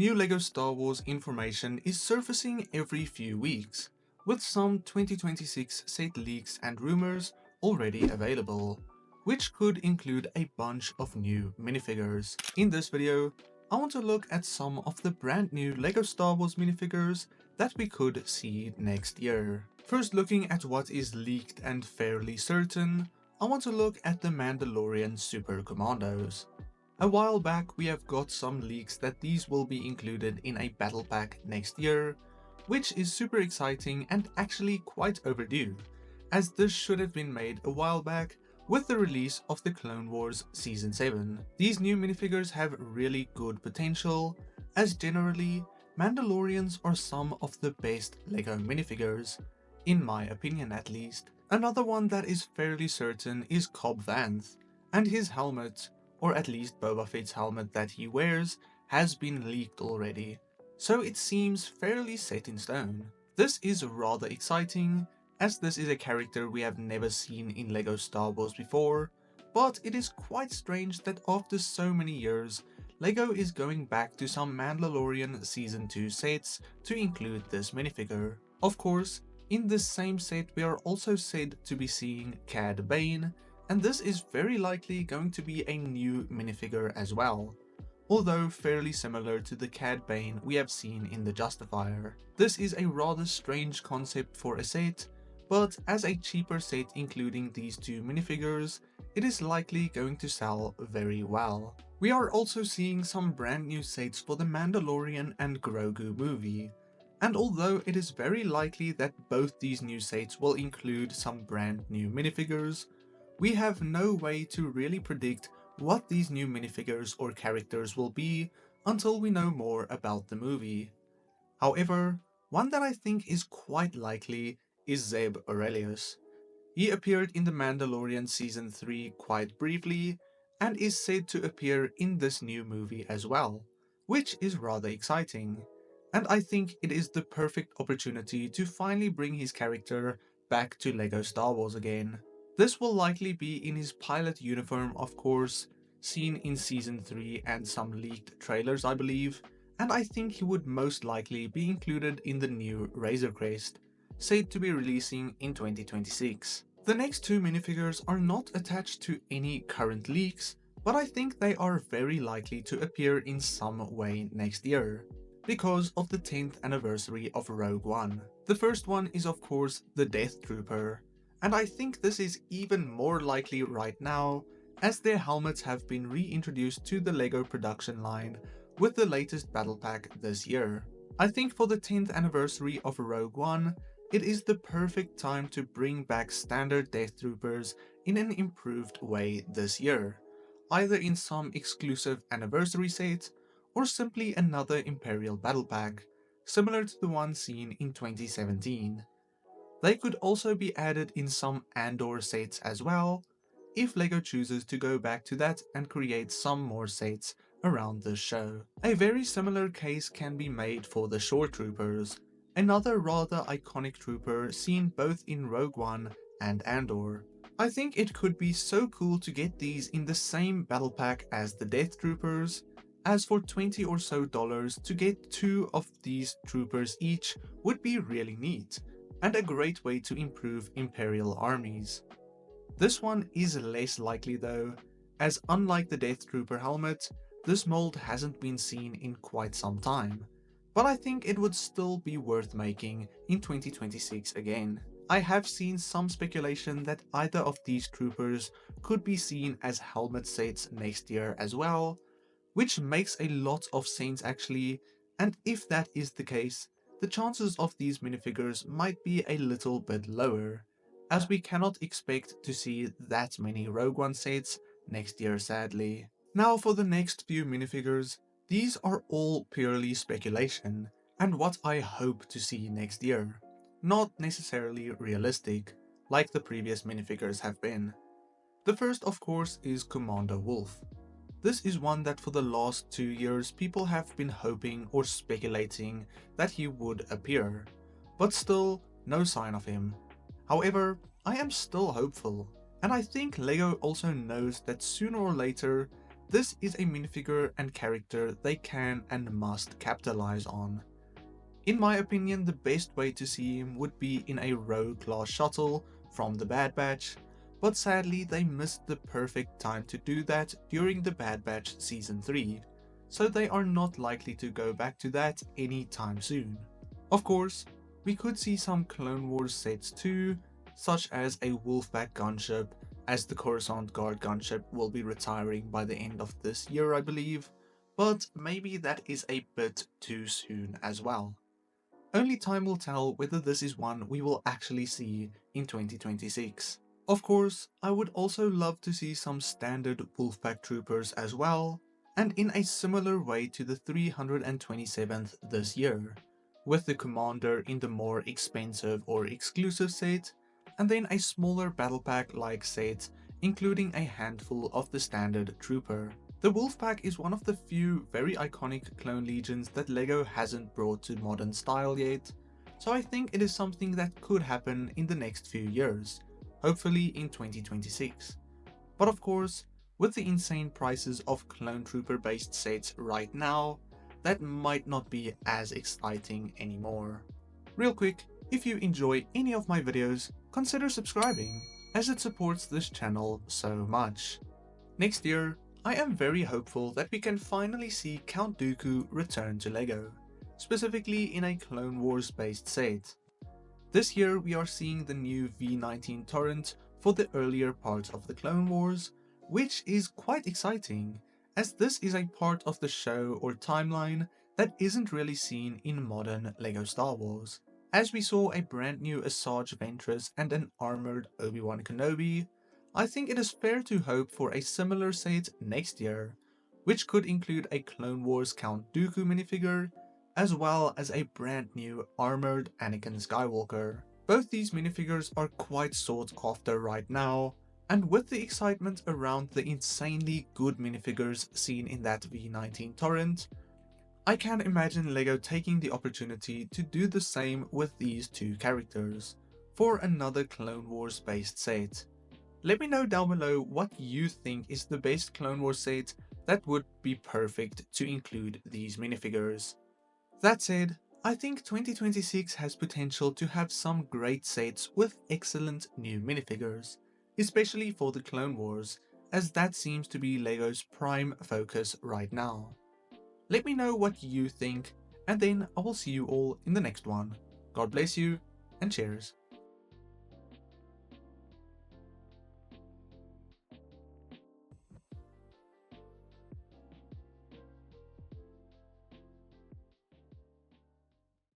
New LEGO Star Wars information is surfacing every few weeks, with some 2026 set leaks and rumors already available, which could include a bunch of new minifigures. In this video, I want to look at some of the brand new LEGO Star Wars minifigures that we could see next year. First, looking at what is leaked and fairly certain, I want to look at the Mandalorian Super Commandos. A while back we have got some leaks that these will be included in a battle pack next year, which is super exciting and actually quite overdue, as this should have been made a while back with the release of the Clone Wars Season 7. These new minifigures have really good potential, as generally, Mandalorians are some of the best LEGO minifigures, in my opinion at least. Another one that is fairly certain is Cobb Vanth, and his helmet, or at least Boba Fett's helmet that he wears, has been leaked already, so it seems fairly set in stone. This is rather exciting, as this is a character we have never seen in LEGO Star Wars before, but it is quite strange that after so many years, LEGO is going back to some Mandalorian Season 2 sets to include this minifigure. Of course, in this same set we are also said to be seeing Cad Bane, and this is very likely going to be a new minifigure as well, although fairly similar to the Cad Bane we have seen in the Justifier. This is a rather strange concept for a set, but as a cheaper set including these two minifigures, it is likely going to sell very well. We are also seeing some brand new sets for the Mandalorian and Grogu movie, and although it is very likely that both these new sets will include some brand new minifigures, we have no way to really predict what these new minifigures or characters will be until we know more about the movie. However, one that I think is quite likely is Zeb Orrelios. He appeared in The Mandalorian Season 3 quite briefly, and is said to appear in this new movie as well, which is rather exciting, and I think it is the perfect opportunity to finally bring his character back to LEGO Star Wars again. This will likely be in his pilot uniform, of course, seen in Season 3 and some leaked trailers I believe, and I think he would most likely be included in the new Razor Crest, said to be releasing in 2026. The next two minifigures are not attached to any current leaks, but I think they are very likely to appear in some way next year, because of the 10th anniversary of Rogue One. The first one is of course the Death Trooper, and I think this is even more likely right now, as their helmets have been reintroduced to the LEGO production line with the latest battle pack this year. I think for the 10th anniversary of Rogue One, it is the perfect time to bring back standard Death Troopers in an improved way this year, either in some exclusive anniversary set, or simply another Imperial battle pack, similar to the one seen in 2017. They could also be added in some Andor sets as well, if LEGO chooses to go back to that and create some more sets around this show. A very similar case can be made for the Shore Troopers, another rather iconic trooper seen both in Rogue One and Andor. I think it could be so cool to get these in the same battle pack as the Death Troopers, as for $20 or so to get two of these troopers each would be really neat, and a great way to improve Imperial armies. This one is less likely though, as unlike the Death Trooper helmet, this mold hasn't been seen in quite some time, but I think it would still be worth making in 2026 again. I have seen some speculation that either of these troopers could be seen as helmet sets next year as well, which makes a lot of sense actually, and if that is the case, the chances of these minifigures might be a little bit lower, as we cannot expect to see that many Rogue One sets next year sadly. Now for the next few minifigures, these are all purely speculation, and what I hope to see next year, not necessarily realistic, like the previous minifigures have been. The first of course is Commander Wolf. This is one that for the last 2 years people have been hoping or speculating that he would appear, but still no sign of him. However, I am still hopeful, and I think LEGO also knows that sooner or later this is a minifigure and character they can and must capitalize on. In my opinion, the best way to see him would be in a rogue class shuttle from the Bad Batch, but sadly they missed the perfect time to do that during the Bad Batch Season 3, so they are not likely to go back to that anytime soon. Of course, we could see some Clone Wars sets too, such as a Wolfpack gunship, as the Coruscant Guard gunship will be retiring by the end of this year I believe, but maybe that is a bit too soon as well. Only time will tell whether this is one we will actually see in 2026. Of course, I would also love to see some standard Wolfpack troopers as well, and in a similar way to the 327th this year, with the commander in the more expensive or exclusive set, and then a smaller battle pack like set including a handful of the standard trooper. The Wolfpack is one of the few very iconic clone legions that LEGO hasn't brought to modern style yet, so I think it is something that could happen in the next few years, hopefully in 2026. But of course, with the insane prices of clone trooper based sets right now, that might not be as exciting anymore. Real quick, if you enjoy any of my videos, consider subscribing, as it supports this channel so much. Next year, I am very hopeful that we can finally see Count Dooku return to LEGO, specifically in a Clone Wars based set. This year we are seeing the new V19 torrent for the earlier parts of the Clone Wars, which is quite exciting, as this is a part of the show or timeline that isn't really seen in modern LEGO Star Wars. As we saw a brand new Asajj Ventress and an armored Obi-Wan Kenobi, I think it is fair to hope for a similar set next year, which could include a Clone Wars Count Dooku minifigure, as well as a brand new armored Anakin Skywalker. Both these minifigures are quite sought after right now, and with the excitement around the insanely good minifigures seen in that V19 torrent, I can imagine LEGO taking the opportunity to do the same with these two characters, for another Clone Wars based set. Let me know down below what you think is the best Clone Wars set that would be perfect to include these minifigures. That said, I think 2026 has potential to have some great sets with excellent new minifigures, especially for the Clone Wars, as that seems to be LEGO's prime focus right now. Let me know what you think, and then I will see you all in the next one. God bless you, and cheers.